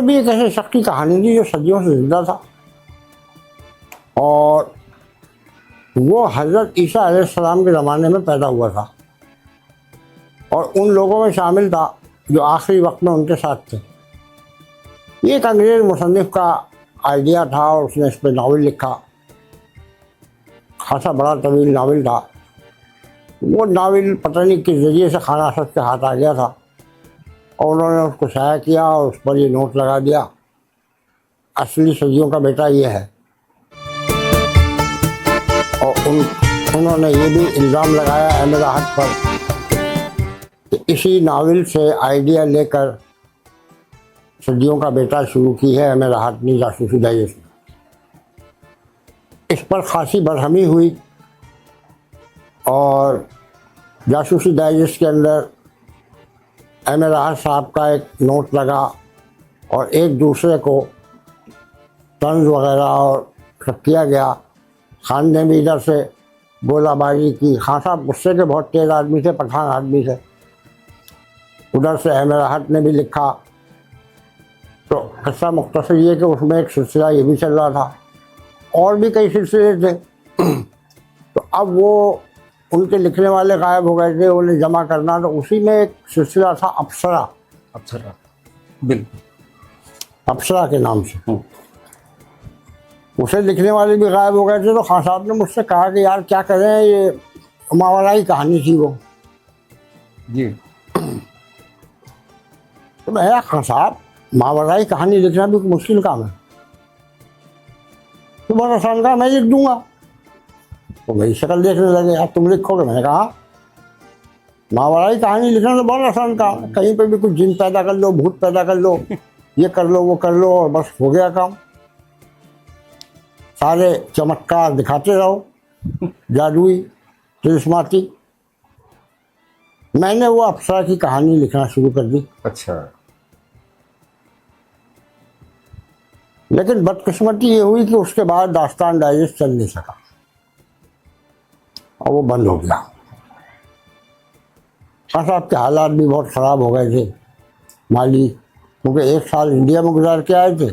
में भी एक ऐसे शख्स की कहानी थी जो सदियों से जिंदा था, और वो हज़रत ईसा अलैहिस्सलाम के ज़माने में पैदा हुआ था और उन लोगों में शामिल था जो आखिरी वक्त में उनके साथ थे। ये एक अंग्रेज़ मुसन्निफ़ का आइडिया था और उसने इस पर नावल लिखा। खासा बड़ा तवील नावल था। वो नावल पता नहीं किस ज़रिए से खान असद के हाथ आ गया था और उन्होंने उसको शाया किया और उस पर ये नोट लगा दिया, असली सदियों का बेटा ये है। और उन्होंने ये भी इल्ज़ाम लगाया अहमद राहत पर कि इसी नावल से आइडिया लेकर सदियों का बेटा शुरू की है अहमद राहत ने जासूसी डाइजेस्ट में। इस पर खासी बरहमी हुई और जासूसी डाइजेस्ट के अंदर अहमद राहत साहब का एक नोट लगा और एक दूसरे को तंज वगैरह और सब किया गया। खान ने भी इधर से गोलाबारी की। खान साहब गुस्से के बहुत तेज़ आदमी थे, पठान आदमी थे। उधर से अहमद राहत ने भी लिखा। तो किस्सा मुख्तसर ये कि उसमें एक सिलसिला ये भी चल रहा था और भी कई सिलसिले थे। तो अब वो उनके लिखने वाले गायब हो गए थे, उन्हें जमा करना। तो उसी में एक सिलसिला था अप्सरा बिल्कुल, अप्सरा के नाम से। उसे लिखने वाले भी गायब हो गए थे। तो खान साहब ने मुझसे कहा कि यार क्या करें, ये मावराई कहानी थी वो जी। तो मैं खान साहब मावराई कहानी लिखना भी मुश्किल काम है, तो बहुत आसान काम, मैं लिख दूंगा। तो मेरी शक्ल देखने लगे, यार तुम लिखोगे? मैंने कहा मावराई कहानी लिखना तो बहुत आसान काम है, कहीं पे भी कुछ जिन पैदा कर लो, भूत पैदा कर लो, ये कर लो, वो कर लो, और बस हो गया काम। सारे चमत्कार दिखाते रहो, जादुई तिलिस्माती। मैंने वो अप्सरा की कहानी लिखना शुरू कर दी। अच्छा। लेकिन बदकिस्मती ये हुई कि उसके बाद दास्तान डाइजेस्ट चल नहीं सका और वो बंद हो गया। खान साहब के हालात भी बहुत ख़राब हो गए थे माली, क्योंकि एक साल इंडिया में गुजार के आए थे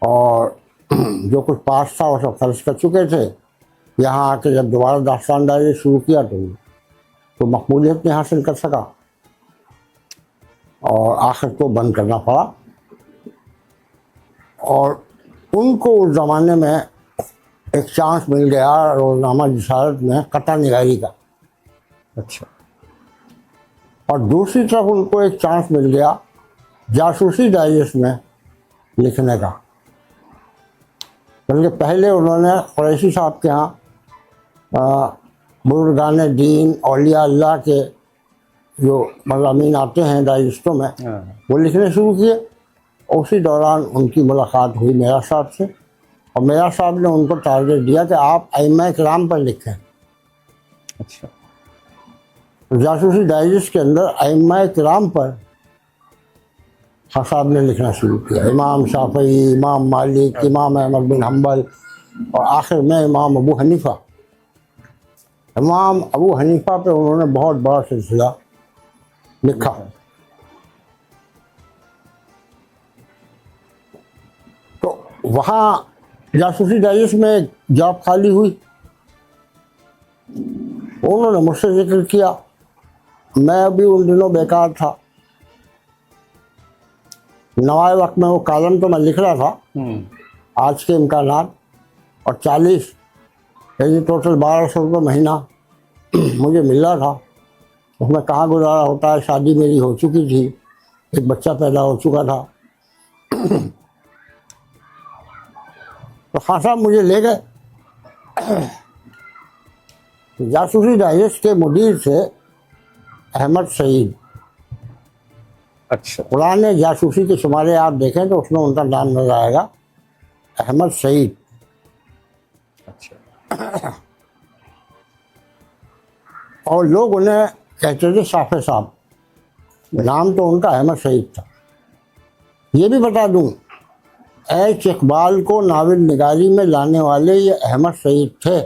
और जो कुछ पास था वो सब खर्च कर चुके थे। यहाँ आके जब दोबारा दास्तान डाइजेस्ट शुरू किया तो मकबूलियत नहीं हासिल कर सका और आखिर को बंद करना पड़ा। और उनको उस ज़माने में एक चांस मिल गया रोज़नामा जिसारत में कटा निगारी का। अच्छा। और दूसरी तरफ उनको एक चांस मिल गया जासूसी डाइजेस्ट में लिखने का। बल्कि पहले उन्होंने कुरैशी साहब के यहाँ बुजुर्गान दीन औलिया अल्लाह के जो मज़ामीन आते हैं डाइजेस्टों में, वो लिखने शुरू किए। उसी दौरान उनकी मुलाकात हुई मेरा साहब से और मेरा साहब ने उनको टारगेट दिया कि आप अइम्मा किराम पर लिखें। अच्छा। जासूसी डाइजेस्ट के अंदर अइम्मा किराम पर खान साहब ने लिखना शुरू किया। इमाम शाफई, इमाम मालिक, इमाम अहमद बिन हम्बल और आखिर में इमाम अबू हनीफ़ा। इमाम अबू हनीफ़ा पे उन्होंने बहुत बड़ा सिलसिला लिखा। तो वहाँ जासूसी डाइजेस्ट में एक जॉब खाली हुई। उन्होंने मुझसे जिक्र किया। मैं अभी उन दिनों बेकार था। नवाए वक्त में वो कॉलम तो मैं लिख रहा था आज के इम्कानात, और 40 यानी टोटल 1200 रुपये महीना मुझे मिल रहा था। उसमें कहाँ गुजारा होता है, शादी मेरी हो चुकी थी, एक बच्चा पैदा हो चुका था। तो खान साहब मुझे ले गए। जासूसी डाइजेस्ट के मुदीर थे अहमद सईद। अच्छा। पुराने जासूसी के शुमारे आप देखें तो उसमें उनका नाम नजर आएगा, अहमद सईद। अच्छा। और लोग उन्हें कहते थे साफे साहब, नाम तो उनका अहमद सईद था। ये भी बता दूं, एच इकबाल को नावल निगारी में लाने वाले ये अहमद सईद थे।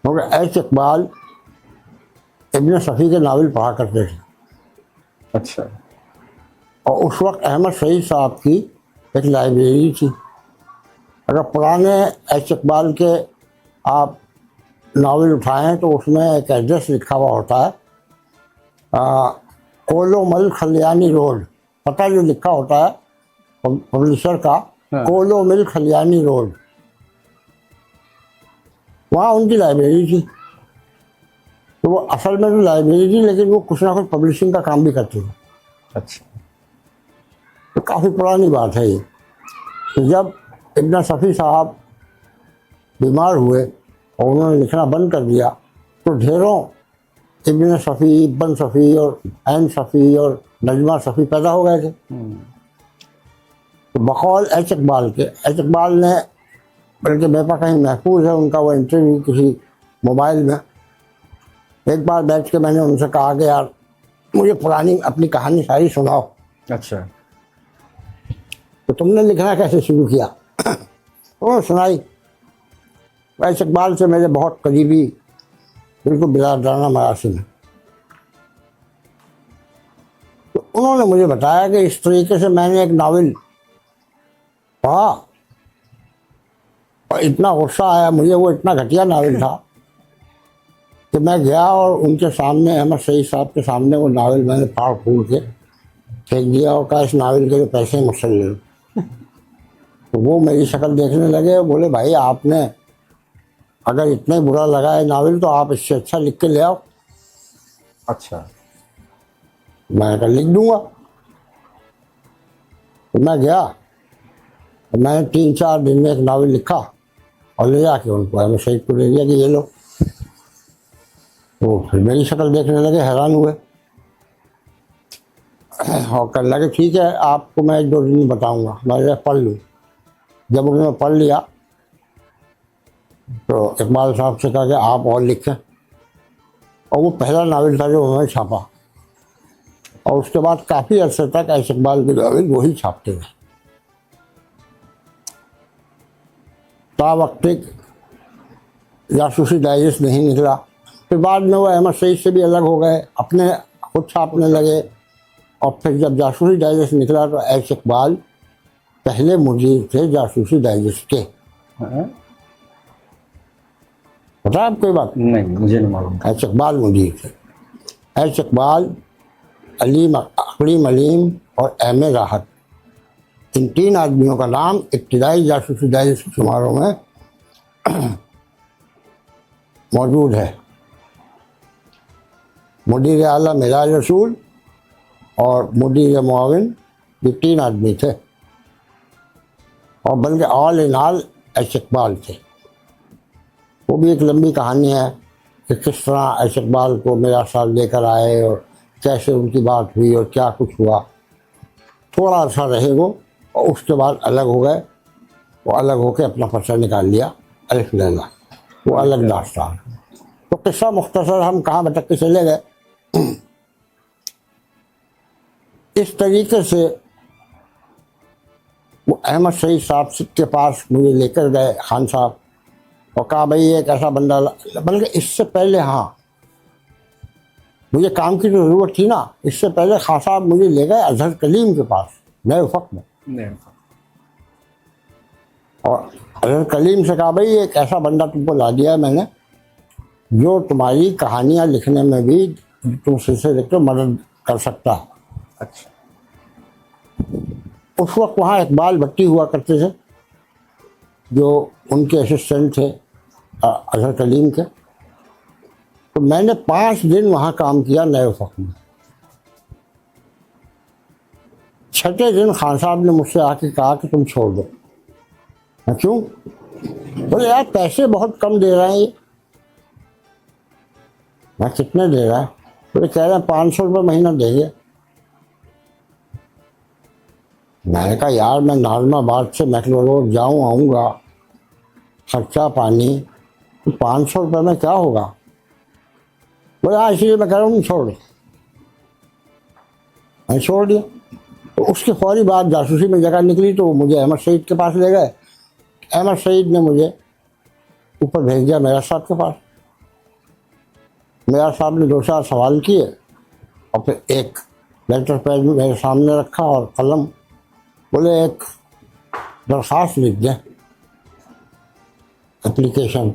क्योंकि एच इकबाल इब्न सफ़ी के नावल पढ़ा करते थे। अच्छा। और उस वक्त अहमद सईद साहब की एक लाइब्रेरी थी। अगर पुराने एच इकबाल के आप नावल उठाएं तो उसमें एक एड्रेस लिखा हुआ होता है, कोलोमल खलियानी रोड, पता जो लिखा होता है पब्लिशर का, हाँ। कोलोमल खलियानी रोड, वहाँ उनकी लाइब्रेरी थी। तो वो असल में तो लाइब्रेरी थी, लेकिन वो कुछ ना कुछ पब्लिशिंग का काम भी करते थे। अच्छा। तो काफ़ी पुरानी बात है ये। तो जब इब्न सफ़ी साहब बीमार हुए और उन्होंने लिखना बंद कर दिया, तो ढेरों इब्न सफ़ी, इब्न सफ़ी और एन सफ़ी और नजमा सफ़ी पैदा हो गए थे। तो बकौल एच इकबाल के, एच इकबाल ने, बल्कि मेरे पास कहीं महफूज है उनका वो इंटरव्यू किसी मोबाइल में, एक बार बैठ के मैंने उनसे कहा कि यार मुझे पुरानी अपनी कहानी सारी सुनाओ। अच्छा। तो तुमने लिखना कैसे शुरू किया? तो सुनाई। एच इकबाल से मेरे बहुत करीबी, बिल्कुल बिरादराना मरासिम है। तो उन्होंने मुझे बताया कि इस तरीके से मैंने एक नावल पढ़ा और इतना गुस्सा आया मुझे, वो इतना घटिया नावल था कि मैं गया और उनके सामने, अहमद सईद साहब के सामने, वो नावल मैंने फाड़ फूड़ के फेंक दिया और कहा इस नावल के पैसे मुझसे ले लो। तो वो मेरी शक्ल देखने लगे और बोले भाई आपने अगर इतने बुरा लगा है नावल तो आप इससे अच्छा लिख के ले आओ। अच्छा। मैंने कहा लिख दूंगा। तो मैं गया तो मैंने 3-4 दिन में एक नावल लिखा और ले जाके उनको अहमद सईद को दे दिया कि ये लो। तो फिर मेरी शक्ल देखने लगे, हैरान हुए और कहने लगे ठीक है आपको मैं 1-2 दिन में बताऊंगा, मैं पढ़ लूँ। जब उन्होंने पढ़ लिया तो इकबाल साहब से कहा कि आप और लिखें, और वो पहला नावल था जो उन्होंने छापा। और उसके बाद काफ़ी अर्से तक ऐश इकबाल के नावल वही छापते रहे। तावक्तिक जासूसी डाइजेस्ट नहीं निकला। फिर बाद में वो अहमद सईद से भी अलग हो गए, अपने खुद छापने लगे। और फिर जब जासूसी डाइजेस्ट निकला तो ऐश इकबाल पहले मुदीर थे जासूसी डाइजेस्ट के। हाँ? पता है आपको ये बात? नहीं, मुझे नहीं मालूम। ऐश इकबाल मुदीर थे। ऐश इकबाल, अकलीम अलीम और अहमद राहत, इन 3 आदमियों का नाम इब्तिदाई जासूसी डाइजेस्ट के शुमारों में मौजूद है। मुदीर आला मिराज रसूल और मुदीर मुआविन, ये 3 आदमी थे। और बल्कि ऑल इन ऑल ऐश इकबाल थे। वो भी एक लंबी कहानी है कि किस तरह ऐश इकबाल को मेरा साथ लेकर आए और कैसे उनकी बात हुई और क्या कुछ हुआ। थोड़ा सा रहे वो और उसके बाद अलग हो गए। वो अलग होकर अपना पर्चा निकाल लिया, अलिफ लैला, वो अलग दास्तान। तो किस्सा मुख्तसर हम कहाँ भटक के चले गए। इस तरीके से वो अहमद सईद साहब के पास मुझे लेकर गए खान साहब और कहा भाई एक ऐसा बंदा, बल्कि इससे पहले, हाँ मुझे काम की तो ज़रूरत थी ना, इससे पहले खान साहब मुझे ले गए अजहर कलीम के पास नए उफ़क़ में। और अजहर कलीम से कहा भाई एक ऐसा बंदा तुमको ला दिया है मैंने जो तुम्हारी कहानियाँ लिखने में भी तुम सिलसिले लिखते हो मदद कर सकता है। अच्छा। उस वक्त वहाँ इकबाल भट्टी हुआ करते थे जो उनके असिस्टेंट थे अजहर कलीम के। तो मैंने 5 दिन वहाँ काम किया नए उफ़क़ में। 6ठे दिन खान साहब ने मुझसे आके कहा कि तुम छोड़ दो। मैं क्यों? बोले यार पैसे बहुत कम दे रहे हैं ये। मैं कितने दे रहा है? बोले कह रहे हैं 500 रुपये महीना देंगे। मैंने कहा यार मैं नाज़माबाद से मैकलोडगंज जाऊँ आऊँगा, खर्चा पानी, तो 500 रुपये में क्या होगा? बोले हाँ इसलिए मैं कह रहा हूँ छोड़ दो। मैं छोड़ दिया। तो उसके फौरी बाद जासूसी में जगह निकली तो वो मुझे अहमद सईद के पास ले गए। अहमद सईद ने मुझे ऊपर भेज दिया मेरा साहब के पास। मेरा साहब ने 2-4 सवाल किए और फिर एक लेटर पैड मेरे सामने रखा और कलम, बोले एक दरख्वास्त लिख दें, एप्लीकेशन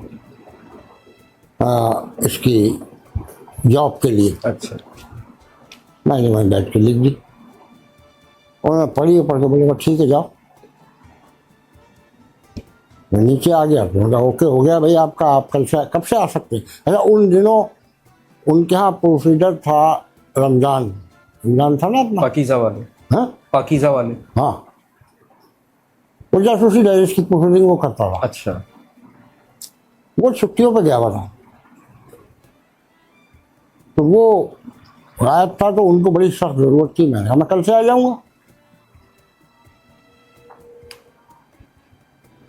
इसकी जॉब के लिए। अच्छा। मैंने वहीं बैठ के लिख दी। उन्होंने पढ़ी, पढ़ के बोले ठीक है जाओ। मैं नीचे आ गया, बोला ओके हो गया भाई आपका, आप कल से कब से आ सकते हैं। अच्छा उन दिनों उनके यहाँ प्रोसीजर था, रमजान था ना अपना, पाकीज़ा वाले। हाँ पाकीज़ा वाले। हाँ, वो जासूसी डायरेक्ट की प्रोसीडिंग वो करता था। अच्छा। वो छुट्टियों पे गया हुआ था, तो वो गायब था, तो उनको बड़ी सख्त जरूरत थी। मैंने कहा मैं कल से आ जाऊंगा।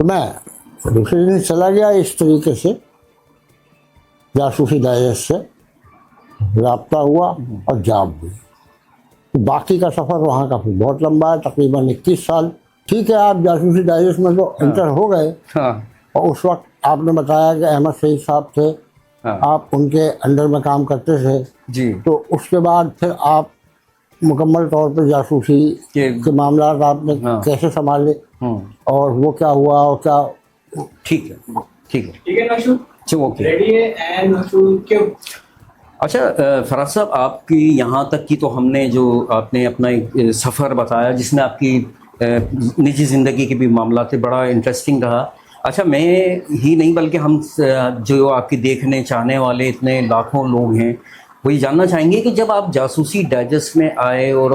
तो मैं दूसरे दिन चला गया इस तरीके से, जासूसी डायरेक्ट से रब्ता हुआ और जॉब हुई। बाकी का सफ़र वहाँ का फिर बहुत लंबा है, तकरीबन 21 साल। ठीक है, आप जासूसी डायरेक्ट में तो इंटर हो गए, हाँ और उस वक्त आपने बताया कि अहमद सईद साहब थे, हाँ आप उनके अंडर में काम करते थे। जी। तो उसके बाद फिर आप मुकम्मल तौर पर जासूसी के मामला आपने हाँ। कैसे संभाले, और वो क्या हुआ और क्या। ठीक है ठीक है ठीक है नशू, चलो ओके। रेडी है एंड नशू क्यों। अच्छा फराज साहब, आपकी यहाँ तक की तो हमने जो आपने अपना एक सफ़र बताया जिसमें आपकी निजी ज़िंदगी के भी मामला थे, बड़ा इंटरेस्टिंग रहा। अच्छा, मैं ही नहीं बल्कि हम जो आपकी देखने चाहने वाले इतने लाखों लोग हैं, वो ये जानना चाहेंगे कि जब आप जासूसी डाइजेस्ट में आए और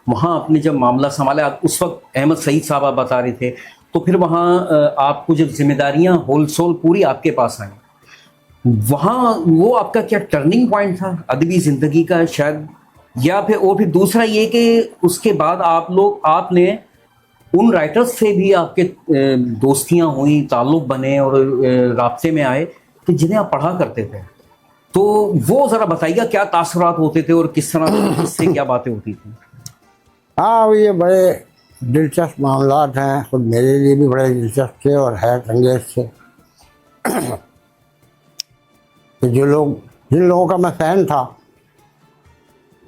वहाँ आपने जब मामला संभाला, उस वक्त अहमद सईद साहब आप बता रहे थे, तो फिर वहाँ आपको जब जिम्मेदारियाँ होलसोल पूरी आपके पास आई, वहाँ वो आपका क्या टर्निंग पॉइंट था अदबी ज़िंदगी का शायद, या फिर और फिर दूसरा ये कि उसके बाद आपने उन राइटर्स से भी आपके दोस्तियाँ हुई, ताल्लुक़ बने और राब्ते में आए कि जिन्हें आप पढ़ा करते थे, तो वो ज़रा बताइएगा क्या तासुरात होते थे और किस तरह किससे क्या बातें होती थी। हाँ, ये बड़े दिलचस्प मामलात हैं, खुद मेरे लिए भी बड़े दिलचस्प थे और हैरत अंगेज थे। कि जिन लोगों का मैं फ़ैन था,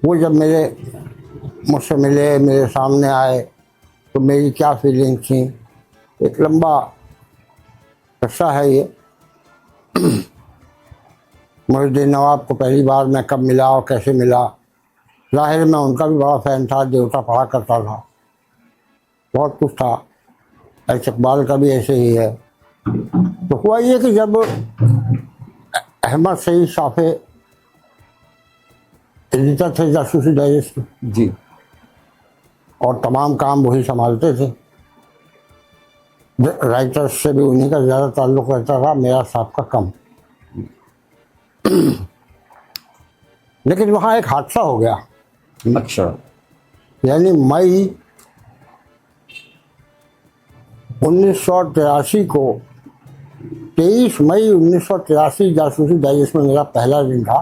वो जब मुझसे मिले, मेरे सामने आए, तो मेरी क्या फीलिंग थी, एक लंबा किस्सा है ये। मुहिउद्दीन नवाब को पहली बार मैं कब मिला और कैसे मिला। ज़ाहिर मैं उनका भी बड़ा फ़ैन था, देवता पढ़ा करता था, बहुत कुछ था। इकबाल का भी ऐसे ही है। तो हुआ ये कि जब अहमद सईद साफे एडिटर थे जासूसी डाइजेस्ट के, जी, और तमाम काम वही संभालते थे, राइटर्स से भी उन्हीं का ज़्यादा ताल्लुक़ रहता था, मेरा साहब का कम। लेकिन वहाँ एक हादसा हो गया। अच्छा, यानी मई 1983 को, 23 मई 1983 जासूसी डाइजेस्ट में मेरा पहला दिन था,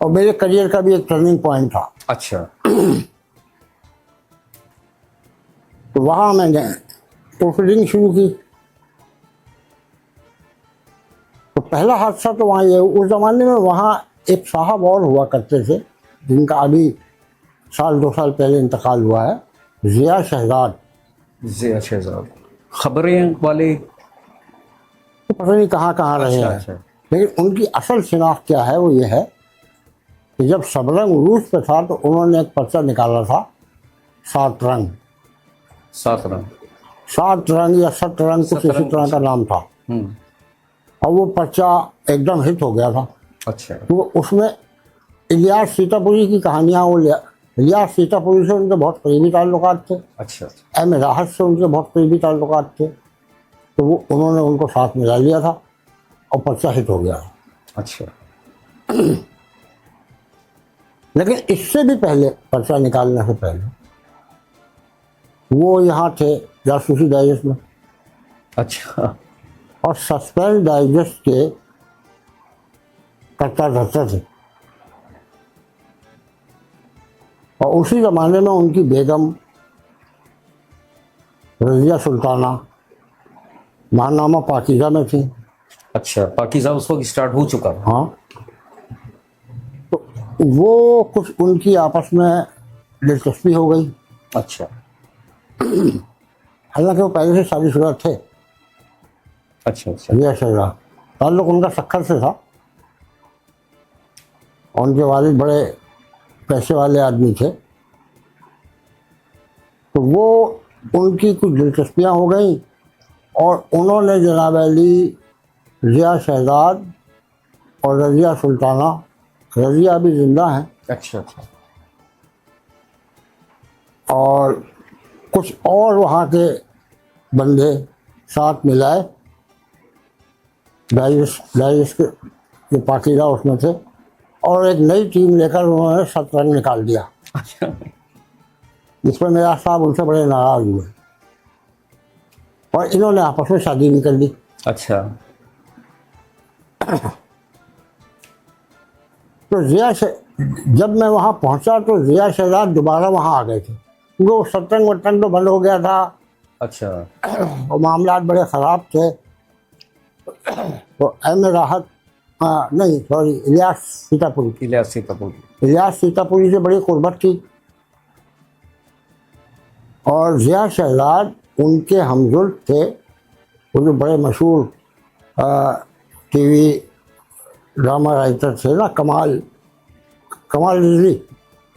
और मेरे करियर का भी एक टर्निंग पॉइंट था। अच्छा, तो वहाँ मैंने प्रोफीडिंग शुरू की। तो पहला हादसा तो वहाँ ये, उस ज़माने में वहाँ एक साहब और हुआ करते थे, जिनका अभी 1-2 साल पहले इंतकाल हुआ है, ज़िया शहजाद। ज़िया शहजाद खबरें वाले, तो पता नहीं कहाँ कहाँ रहे हैं। अच्छा। लेकिन उनकी असल शिनाख्त क्या है, वो ये है कि जब सबरंग उरूज पे था, तो उन्होंने एक पर्चा निकाला था, 7 रंग 7 रंग 7 रंग या 7 रंग, कुछ इसी तरह का नाम था। और वो पर्चा एकदम हिट हो गया था। अच्छा, तो उसमें इलियास सीतापुरी की कहानियाँ, वो इलियास सीतापुरी से उनके बहुत करीबी ताल्लुकात थे, अच्छा, एम राहत से उनके बहुत करीबी ताल्लुकात थे। तो वो उन्होंने उनको साथ मिला लिया था और पर्चा हिट हो गया। अच्छा, लेकिन इससे भी पहले, पर्चा निकालने से पहले, वो यहाँ थे जासूसी डाइजेस्ट में, अच्छा, और सस्पेंस डाइजेस्ट के करता धरते थे। और उसी ज़माने में उनकी बेगम रज़िया सुल्ताना माहनामा पाकीज़ा में थी। अच्छा, पाकीज़ा उस वक्त स्टार्ट हो चुका था। हाँ, तो वो कुछ उनकी आपस में दिलचस्पी हो गई। अच्छा हालांकि वो पहले से शादीशुदा थे, अच्छा अच्छा रिया शहजाद। ताल्लुक उनका सक्खर से था। और उनके वालिद बड़े पैसे वाले आदमी थे, तो वो उनकी कुछ दिलचस्पियाँ हो गई और उन्होंने जनाब अली रिया शहजाद और रज़िया सुल्ताना, रज़िया भी जिंदा हैं, अच्छा अच्छा और कुछ और वहाँ के बंदे साथ मिलाए, डाइजेस्ट के पाकिजा उसमें थे, और एक नई टीम लेकर उन्होंने शतरंज निकाल दिया, अच्छा जिसमें मेरा साहब उनसे बड़े नाराज हुए और इन्होंने आपस में शादी भी कर ली। अच्छा तो जब मैं वहाँ पहुँचा तो रिया शहजाद दोबारा वहाँ आ गए थे, क्योंकि वो शतरंज वतरंग तो बंद हो गया था अच्छा और मामला बड़े ख़राब थे। तो एम राहत, नहीं सॉरी, इलियास सीतापुरी, इलियास कपूर। इलियास सीतापुरी से बड़ी कुर्बत थी और रिया शहजाद उनके हमजुल्फ थे। वो जो बड़े मशहूर टीवी ड्रामा राइटर थे ना, कमाल रिजवी,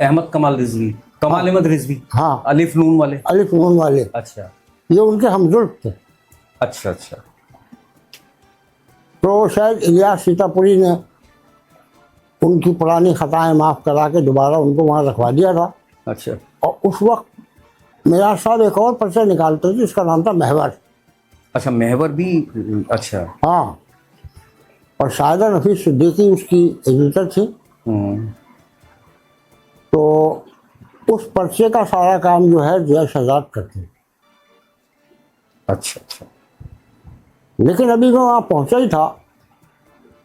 अहमद कमाल रिजवी, कमाल अहमद रिजवी, हाँ, अलिफ नून वाले। अलिफ नून वाले, अच्छा ये उनके हमजुल्फ थे। अच्छा अच्छा तो शायद इलियास सीतापुरी ने उनकी पुरानी खताएं माफ़ करा के दोबारा उनको वहाँ रखवा दिया था। अच्छा और उस वक्त मेरा साहब एक और पर्चा निकालते थे जिसका नाम था महवर। अच्छा महवर भी, अच्छा हाँ, और शायदा नफीस सिद्दीकी उसकी एडिटर थी। तो उस पर्चे का सारा काम जो है रिया शहजाद करते हैं। अच्छा अच्छा लेकिन अभी मैं वहाँ पहुँचा ही था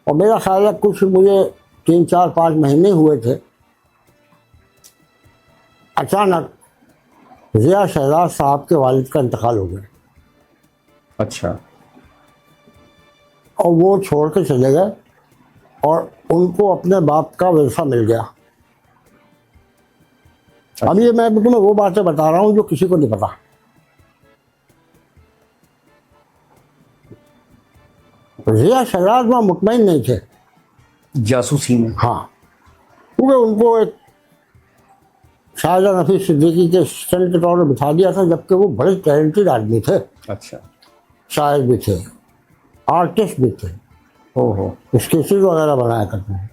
और मेरा ख्याल है कुछ मुझे 3, 4, 5 महीने हुए थे, अचानक रिया शहजाद साहब के वालिद का इंतकाल हो गया अच्छा और वो छोड़ के चले गए और उनको अपने बाप का विरसा मिल गया। अब ये मैं तुम्हें वो बातें बता रहा हूँ जो किसी को नहीं पता। रिया शहजाद वहाँ मुतमईन नहीं थे जासूसी में। हाँ, क्योंकि उनको एक शाहजहां नफीस सिद्दीकी के असिस्टेंट के तौर पर बिठा दिया था, जबकि वो बड़े टैलेंटेड आदमी थे, अच्छा शायर भी थे, आर्टिस्ट भी थे, ओहो स्केचेस वगैरह बनाया करते थे,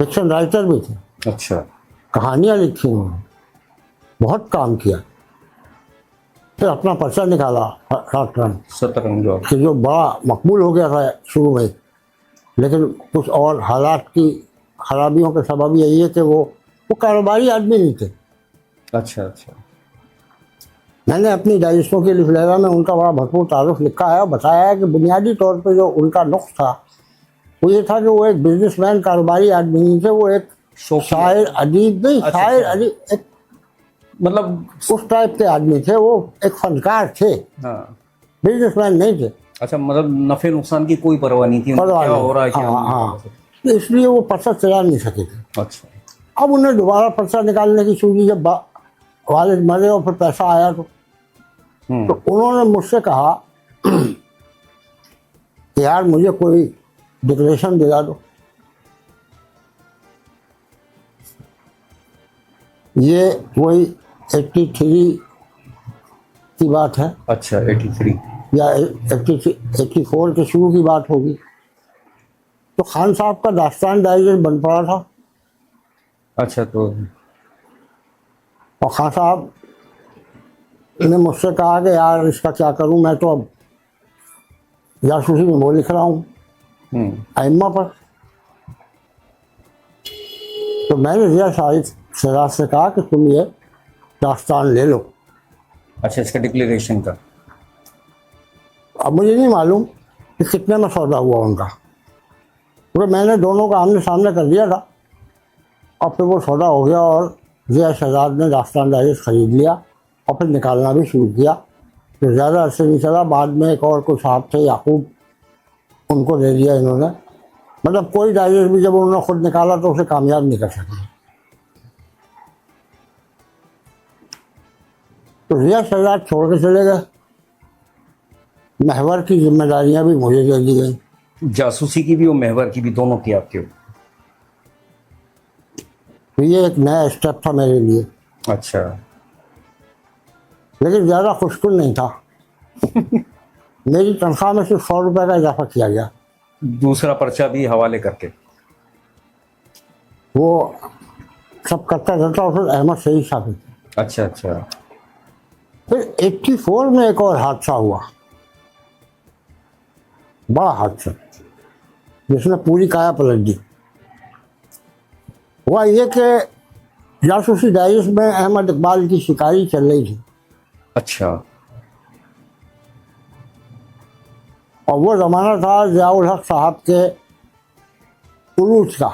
फिक्शन राइटर भी थे, अच्छा कहानियाँ लिखी उन्होंने, बहुत काम किया। फिर अपना पर्चा निकाला शतरंज और कि जो बड़ा मकबूल हो गया था शुरू में, लेकिन कुछ और हालात की खराबियों का सबब यही है कि वो कारोबारी आदमी नहीं थे। अच्छा अच्छा मैंने अपनी डाइजेस्टों की लिफलेवा में उनका बड़ा भरपूर तारुफ लिखा है और बताया है कि बुनियादी तौर पर जो उनका नुक्स था वो ये था कि वो एक बिजनेसमैन, कारोबारी आदमी नहीं थे, वो एक शायर अदीब नहीं, अच्छा, शायर अच्छा। अदीब, एक मतलब उस टाइप के आदमी थे, वो एक फनकार थे, हाँ बिजनेसमैन नहीं थे। अच्छा, मतलब नफे नुकसान की कोई परवाह नहीं थी उनको, परवाह क्या नहीं। हो रहा है क्या हाँ, नहीं हो हाँ। रहा है। तो इसलिए वो पर्चा चला नहीं सके थे। अच्छा अब उन्हें दोबारा पर्चा निकालने की सूझी जब वालिद मरे और फिर पैसा आया तो उन्होंने मुझसे कहा कि यार मुझे कोई डिक्लेरेशन दिला दो। ये वही 83 की बात है अच्छा 83 या 84 के शुरू की बात होगी। तो खान साहब का दास्तान डाइजेस्ट बन पड़ा था अच्छा तो और खान साहब ने मुझसे कहा कि यार इसका क्या करूं, मैं तो अब जासूसी में वो लिख रहा हूँ अइम्मा पर। तो मैंने रिया शहजाद से कहा कि तुम ये दास्तान ले लो। अच्छा, इसका डिक्लेरेशन का अब मुझे नहीं मालूम कि कितने में सौदा हुआ उनका, क्योंकि मैंने दोनों का आमने सामने कर दिया था और फिर वो सौदा हो गया और रिया शहजाद ने दास्तान डाइजेस्ट खरीद लिया और फिर निकालना भी शुरू किया। तो ज़्यादा अर्से नहीं चला, बाद में एक और कोई साहब थे याकूब, उनको दे दिया इन्होंने मतलब कोई डाइजेस्ट भी जब उन्होंने खुद निकाला तो उसे कामयाब नहीं कर सके। तो रिया सजाद छोड़ के चले गए, महवर की जिम्मेदारियां भी मुझे दे दी गई। जासूसी की भी और महवर की भी, दोनों की आपके ऊपर? तो ये एक नया स्टेप था मेरे लिए, अच्छा। लेकिन ज़्यादा खुशकुन नहीं था। मेरी तनख्वाह में सिर्फ 100 रुपये का इजाफा किया गया। दूसरा पर्चा भी हवाले करके? वो सब करता रहता और फिर अहमद सही साबित। अच्छा अच्छा। फिर 84 में एक और हादसा हुआ, बड़ा हादसा जिसने पूरी काया पलट दी। हुआ ये कि जासूसी डाइजेस्ट में अहमद इकबाल की शिकारी चल रही थी, अच्छा। और वो ज़माना था ज़ियाउल हक साहब के उरूज का।